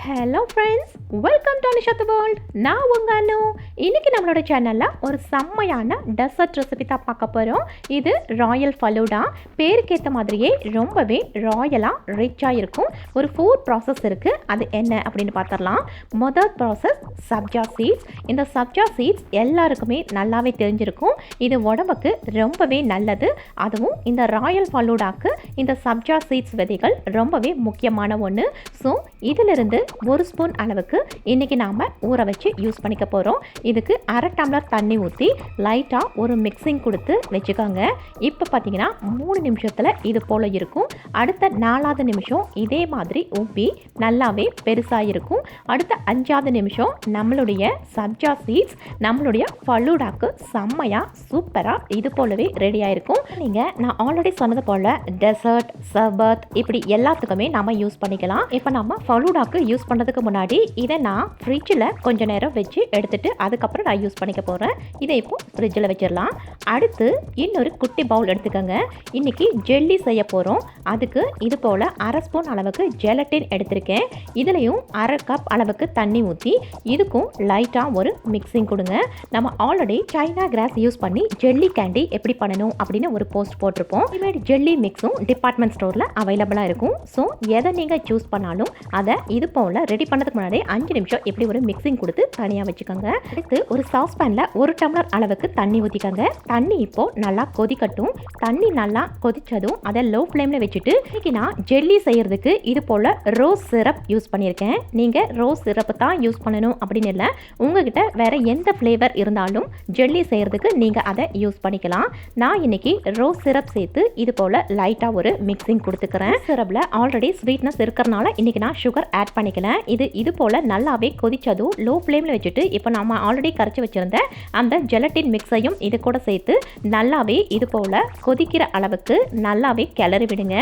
Hello friends, welcome to Anisha the world. நான் உங்க அனு. இன்னைக்கு நம்மளோட சேனலில் ஒரு செம்மையான டெசர்ட் ரெசிபி தான் பார்க்க போகிறோம். இது ராயல் ஃபலூடா. பேருக்கேற்ற மாதிரியே ரொம்பவே ராயலாக ரிச்சாக இருக்கும். ஒரு 4 ப்ராசஸ் இருக்குது. அது என்ன அப்படின்னு பார்த்துடலாம். முதல் ப்ராசஸ் சப்ஜா சீட்ஸ். இந்த சப்ஜா சீட்ஸ் எல்லாருக்குமே நல்லாவே தெரிஞ்சிருக்கும். இது உடம்புக்கு ரொம்பவே நல்லது. அதுவும் இந்த ராயல் ஃபலூடாக்கு இந்த சப்ஜா சீட்ஸ் விதைகள் ரொம்பவே முக்கியமான ஒன்று. ஸோ இதிலிருந்து 1 ஸ்பூன் அளவுக்கு இன்றைக்கி நாம் ஊற வச்சு யூஸ் பண்ணிக்க போகிறோம். இதுக்கு 1/2 டம்ளர் தண்ணி ஊற்றி லைட்டாக ஒரு மிக்சிங் கொடுத்து வச்சுக்கோங்க. இப்போ பார்த்தீங்கன்னா 3 நிமிஷத்தில் இது போல் இருக்கும். அடுத்த 4வது நிமிஷம் இதே மாதிரி உப்பி நல்லாவே பெருசாக இருக்கும். அடுத்த 5வது நிமிஷம் நம்மளுடைய சப்ஜா சீட்ஸ் நம்மளுடைய ஃபலூடாக்கு செம்மையாக சூப்பராக இது போலவே ரெடியாக இருக்கும். நீங்கள் நான் ஆல்ரெடி சொன்னது போல் டெசர்ட், சர்பத் இப்படி எல்லாத்துக்குமே நம்ம யூஸ் பண்ணிக்கலாம். இப்போ நம்ம ஃபலூடாக்கு யூஸ் பண்ணுறதுக்கு முன்னாடி இதை நான் ஃப்ரிட்ஜில் கொஞ்சம் நேரம் வச்சு எடுத்துகிட்டு அதுக்கப்புறம் நான் யூஸ் பண்ணிக்க போகிறேன். இதை இப்போ ஃப்ரிட்ஜில் வச்சிடலாம். அடுத்து இன்னொரு குட்டி பவுல் எடுத்துக்கோங்க. இன்றைக்கி ஜெல்லி செய்ய போகிறோம். அதுக்கு இது போல் 1/2 ஸ்பூன் அளவுக்கு ஜெலட்டின் எடுத்திருக்கேன். இதுலேயும் 1/2 கப் அளவுக்கு தண்ணி ஊற்றி இதுக்கும் லைட்டாக ஒரு மிக்சிங் கொடுங்க. நம்ம ஆல்ரெடி சைனா கிராஸ் யூஸ் பண்ணி ஜெல்லி கேண்டி எப்படி பண்ணணும் அப்படின்னு ஒரு போஸ்ட் போட்டிருப்போம். இதுமாதிரி ஜெல்லி மிக்ஸும் டிபார்ட்மெண்ட் ஸ்டோரில் அவைலபிளாக இருக்கும். ஸோ எதை நீங்கள் சூஸ் பண்ணாலும் அதை இது போல் ரெடி பண்ணதுக்கு முன்னாடி 5 நிமிஷம் இப்படி ஒரு மிக்சிங் கொடுத்து தனியாக வச்சுக்கோங்க. அடுத்து ஒரு சாஸ்பேனில் 1 டம்ளர் அளவுக்கு தண்ணி ஊற்றிக்கோங்க. தண்ணி இப்போது நல்லா கொதிக்கட்டும். தண்ணி நல்லா கொதிச்சதும் அதை லோ ஃப்ளேமில் வச்சுட்டு இன்னைக்கு நான் ஜெல்லி செய்கிறதுக்கு இது போல் ரோஸ் சிரப் யூஸ் பண்ணியிருக்கேன். நீங்கள் ரோஸ் சிரப்பு தான் யூஸ் பண்ணணும் அப்படின்னு இல்லை. உங்ககிட்ட வேறு எந்த ஃப்ளேவர் இருந்தாலும் ஜெல்லி செய்கிறதுக்கு நீங்கள் அதை யூஸ் பண்ணிக்கலாம். நான் இன்னைக்கு ரோஸ் சிரப் சேர்த்து இது போல் லைட்டாக ஒரு மிக்சிங் கொடுத்துக்கிறேன். சிரப்பில் ஆல்ரெடி ஸ்வீட்னஸ் இருக்கிறனால இன்னைக்கு நான் சுகர் ஆட் பண்ணிக்கல. இது போல் நல்லாவே கொதிச்சதும் லோ ஃப்ளேமில் வச்சுட்டு இப்போ நம்ம ஆல்ரெடி கரைச்சி வச்சுருந்த அந்த ஜெலட்டின் மிக்ஸையும் இது கூட சேர்த்து நல்லாவே இது போல் கொதிக்கிற அளவுக்கு நல்லாவே கிளறி விடுங்க.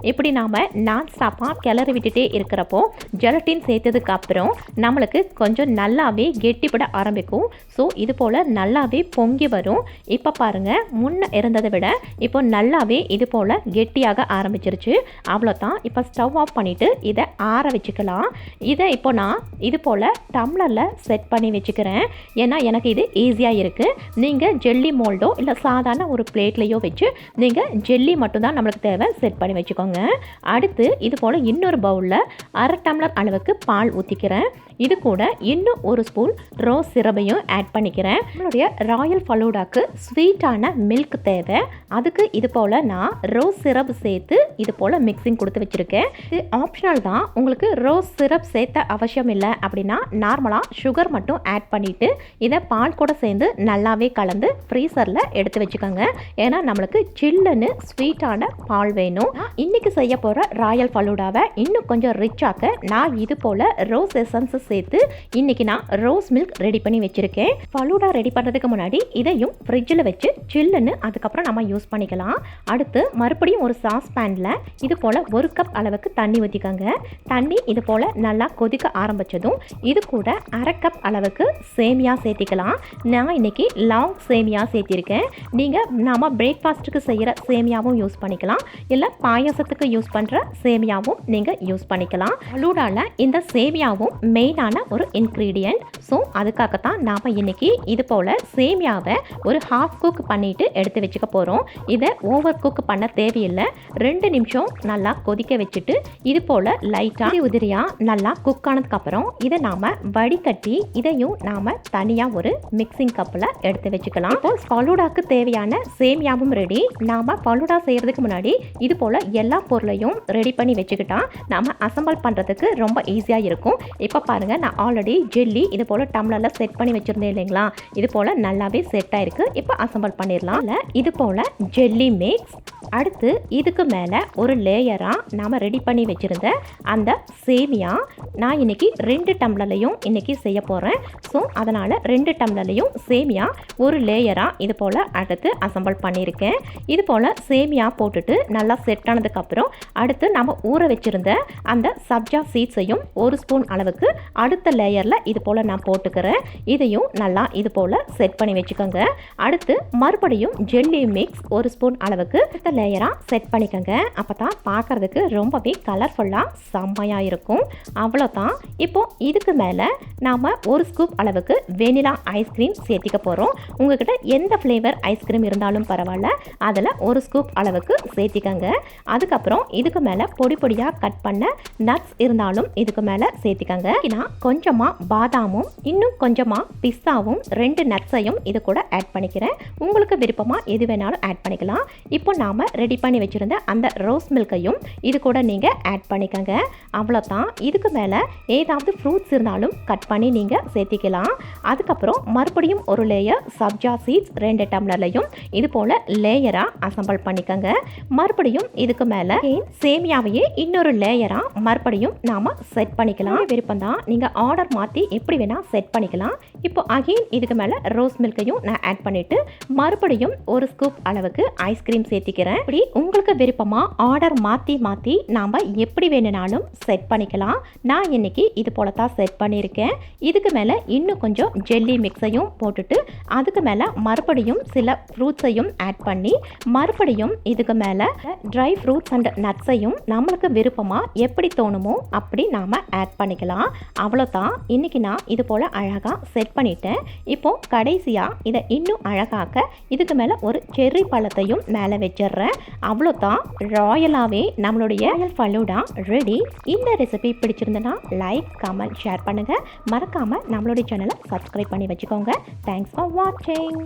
இப்படி நாம் நான் ஸ்டாப்பாக கிளறி விட்டுட்டே இருக்கிறப்போ ஜெலட்டின் சேர்த்ததுக்கு அப்புறம் நம்மளுக்கு கொஞ்சம் நல்லாவே கெட்டிப்பட ஆரம்பிக்கும். ஸோ இது போல் நல்லாவே பொங்கி வரும். இப்போ பாருங்கள், முன்ன இருந்ததை விட இப்போ நல்லாவே இது போல் கெட்டியாக ஆரம்பிச்சிருச்சு. அவ்வளோதான். இப்போ ஸ்டவ் ஆஃப் பண்ணிவிட்டு இதை ஆற வச்சுக்கலாம். இதை இப்போ நான் இது போல் டம்ளரில் செட் பண்ணி வச்சுக்கிறேன். ஏன்னா எனக்கு இது ஈஸியாக இருக்குது. நீங்கள் ஜெல்லி மோல்டோ இல்லை சாதாரண ஒரு பிளேட்லேயோ வச்சு நீங்கள் ஜெல்லி மட்டும்தான் நம்மளுக்கு தேவை செட் பண்ணி வச்சுக்கோங்க. அடுத்து இது போல் இன்னொரு பவுலில் 1/2 டம்ளர் அளவுக்கு பால் ஊற்றிக்கிறேன். இது கூட இன்னும் 1 ஸ்பூன் ரோஸ் சிரப்பையும் ஆட் பண்ணிக்கிறேன். நம்மளுடைய ராயல் ஃபலூடாக்கு ஸ்வீட்டான மில்க் தேவை. அதுக்கு இது போல் நான் ரோஸ் சிரப் சேர்த்து இது போல் மிக்சிங் கொடுத்து வச்சுருக்கேன். இது ஆப்ஷனல் தான். உங்களுக்கு ரோஸ் சிரப் சேர்த்த அவசியம் இல்லை அப்படின்னா நார்மலாக சுகர் மட்டும் ஆட் பண்ணிவிட்டு இதை பால் கூட சேர்ந்து நல்லாவே கலந்து ஃப்ரீசரில் எடுத்து வச்சுக்கோங்க. ஏன்னா நம்மளுக்கு சில்லுன்னு ஸ்வீட்டான பால் வேணும். இன்றைக்கி செய்ய போகிற ராயல் ஃபலூடாவை இன்னும் கொஞ்சம் ரிச்சாக்க நான் இது போல் ரோஸ் எசன்ஸ் சேர்த்து இன்றைக்கி நான் ரோஸ் மில்க் ரெடி பண்ணி வச்சுருக்கேன். ஃபலூடா ரெடி பண்ணுறதுக்கு முன்னாடி இதையும் ஃப்ரிட்ஜில் வச்சு சில்லுன்னு அதுக்கப்புறம் நம்ம யூஸ் பண்ணிக்கலாம். அடுத்து மறுபடியும் ஒரு சாஸ் பேனில் இது போல் 1 கப் அளவுக்கு தண்ணி ஊற்றிக்கோங்க. தண்ணி இது போல் நல்லா கொதிக்க ஆரம்பித்ததும் இது கூட 1/2 கப் அளவுக்கு சேமியா சேர்த்திக்கலாம். நான் இன்றைக்கி லாங் சேமியா சேர்த்திருக்கேன். நீங்கள் நாம் பிரேக்ஃபாஸ்ட்டுக்கு செய்கிற சேமியாவும் யூஸ் பண்ணிக்கலாம். இல்லை பாயசத்துக்கு யூஸ் பண்ணுற சேமியாவும் நீங்கள் யூஸ் பண்ணிக்கலாம். ஃபலூடாவில் இந்த சேமியாவும் மெயினான ஒரு இன்க்ரீடியன்ட். ஸோ அதுக்காகத்தான் நாம் இன்றைக்கி இது போல் சேமியாவை ஒரு ஹாஃப் குக் பண்ணிவிட்டு எடுத்து வச்சுக்க போகிறோம். இதை ஓவர் குக் பண்ண தேவையில்லை. 2 நிமிஷம் நல்லா கொதிக்க வச்சுட்டு இது போல் லைட்டாக உதிரியாக நல்லா குக் ஆனதுக்கப்புறம் இதை நாம் வடிகட்டி இதையும் நாம் தனியாக ஒரு மிக்சிங் கப்பில் எடுத்து வச்சுக்கலாம். இப்போ ஃபலூடாக்கு தேவையான சேமியாவும் ரெடி. நாம் ஃபலூடா செய்கிறதுக்கு முன்னாடி இது போல் எல்லா பொருளையும் ரெடி பண்ணி வச்சுக்கிட்டா நாம் அசம்பிள் பண்ணுறதுக்கு ரொம்ப ஈஸியாக இருக்கும். இப்போ பாருங்கள், நான் ஆல்ரெடி ஜெல்லி இது போல் டம்ளரில் செட் பண்ணி வச்சுருந்தேன் இல்லைங்களா? இது போல் நல்லாவே செட் ஆகிருக்கு. இப்போ அசம்பிள் பண்ணிடலாம். இல்லை இது போல் ஜெல்லி மிக்ஸ். அடுத்து இதுக்கு மேலே ஒரு லேயராக நாம் ரெடி பண்ணி வச்சுருந்த அந்த சேமியா நான் இன்றைக்கி 2 டம்ளர்லையும் இன்றைக்கி செய்ய போகிறேன். ஸோ அதனால் 2 டம்ளர்லையும் சேமியா ஒரு லேயராக இது போல் போல் அடுத்து அசம்பிள் பண்ணியிருக்கேன். இது போல் சேமியா போட்டுட்டு நல்லா செட் ஆனதுக்கப்புறம் அடுத்து நம்ம ஊற வச்சுருந்த அந்த சப்ஜா சீட்ஸையும் 1 ஸ்பூன் அளவுக்கு அடுத்த லேயரில் இது போல் நான் போட்டுக்கிறேன். இதையும் நல்லா இது போல் செட் பண்ணி வச்சுக்கோங்க. அடுத்து மறுபடியும் ஜெல்லி மிக்ஸ் 1 ஸ்பூன் அளவுக்கு அடுத்த லேயராக செட் பண்ணிக்கோங்க. அப்போ தான் பார்க்குறதுக்கு ரொம்பவே கலர்ஃபுல்லாக செம்மையாக இருக்கும். அவ்வளோதான். இப்போ இதுக்கு மேலே நாம் 1 ஸ்கூப் அளவுக்கு வெனிலா ஐஸ்கிரீம் சேர்த்திக்க போகிறோம். உங்ககிட்ட எந்த ஃப்ளேவர் ஐஸ்கிரீம் இருந்தாலும் பரவாயில்ல, அதில் 1 ஸ்கூப் அளவுக்கு சேர்த்திக்கங்க. அதுக்கப்புறம் இதுக்கு மேலே பொடி பொடியாக கட் பண்ண நட்ஸ் இருந்தாலும் இதுக்கு மேலே சேர்த்திக்கங்க. நான் கொஞ்சமாக பாதாமும் இன்னும் கொஞ்சமாக பிஸ்தாவும் 2 நட்ஸையும் இது கூட ஆட் பண்ணிக்கிறேன். உங்களுக்கு விருப்பமாக எது வேணாலும் ஆட் பண்ணிக்கலாம். இப்போ நாம் ரெடி பண்ணி வச்சுருந்த அந்த ரோஸ் மில்கையும் இது கூட நீங்கள் ஆட் பண்ணிக்கங்க. அவ்வளோதான். இதுக்கு மேலே ஏதாவது ஃப்ரூட்ஸ் இருந்தாலும் கட் பண்ணி நீங்கள் சேர்த்திக்கலாம். அதுக்கப்புறம் மறுபடியும் ஒரு லேயர் சப்ஜா சீட்ஸ் 2 டம்ளர்லையும் இது போல் லேயராக அசம்பிள் பண்ணிக்கங்க. மறுபடியும் இதுக்கு மேலே சேமியாவையே இன்னொரு லேயராக மறுபடியும் நாம் செட் பண்ணிக்கலாம். விருப்பம் தான், நீங்கள் ஆர்டர் மாற்றி எப்படி வேணால் செட் பண்ணிக்கலாம். இப்போ அகெயின் இதுக்கு மேலே ரோஸ் மில்கையும் நான் ஆட் பண்ணிவிட்டு மறுபடியும் 1 ஸ்கூப் அளவுக்கு ஐஸ்கிரீம் சேர்த்திக்கிறேன். இப்படி உங்களுக்கு விருப்பமாக ஆர்டர் மாற்றி மாற்றி நாம் எப்படி வேணுனாலும் செட் பண்ணிக்கலாம். நான் இன்னைக்கு இது போல தான் செட் பண்ணியிருக்கேன். இதுக்கு மேலே இன்னும் கொஞ்சம் ஜெல்லி மிக்ஸையும் போட்டுட்டு அதுக்கு மேலே மறுபடியும் சில ஃப்ரூட்ஸையும் ஆட் பண்ணி மறுபடியும் இதுக்கு மேலே ட்ரை ஃப்ரூட்ஸ் அண்ட் நட்ஸையும் நம்மளுக்கு விருப்பமாக எப்படி தோணுமோ அப்படி நாம் ஆட் பண்ணிக்கலாம். அவ்வளோதான். இன்றைக்கி நான் இது போல் அழகாக செட் பண்ணிட்டேன். இப்போது கடைசியாக இதை இன்னும் அழகாக்க இதுக்கு மேலே ஒரு செர்ரி பழத்தையும் மேலே வச்சிடுறேன். அவ்வளோதான். ராயலாகவே நம்மளுடைய ஃபலூடா ரெடி. இந்த ரெசிபி பிடிச்சிருந்தனா லைக், கமெண்ட், ஷேர் பண்ணுங்கள். மறக்காமல் நம்மளுடைய சேனலை சப்ஸ்கிரைப் பண்ணி வச்சுக்கோங்க. தேங்க்ஸ் ஃபார் வாட்சிங்.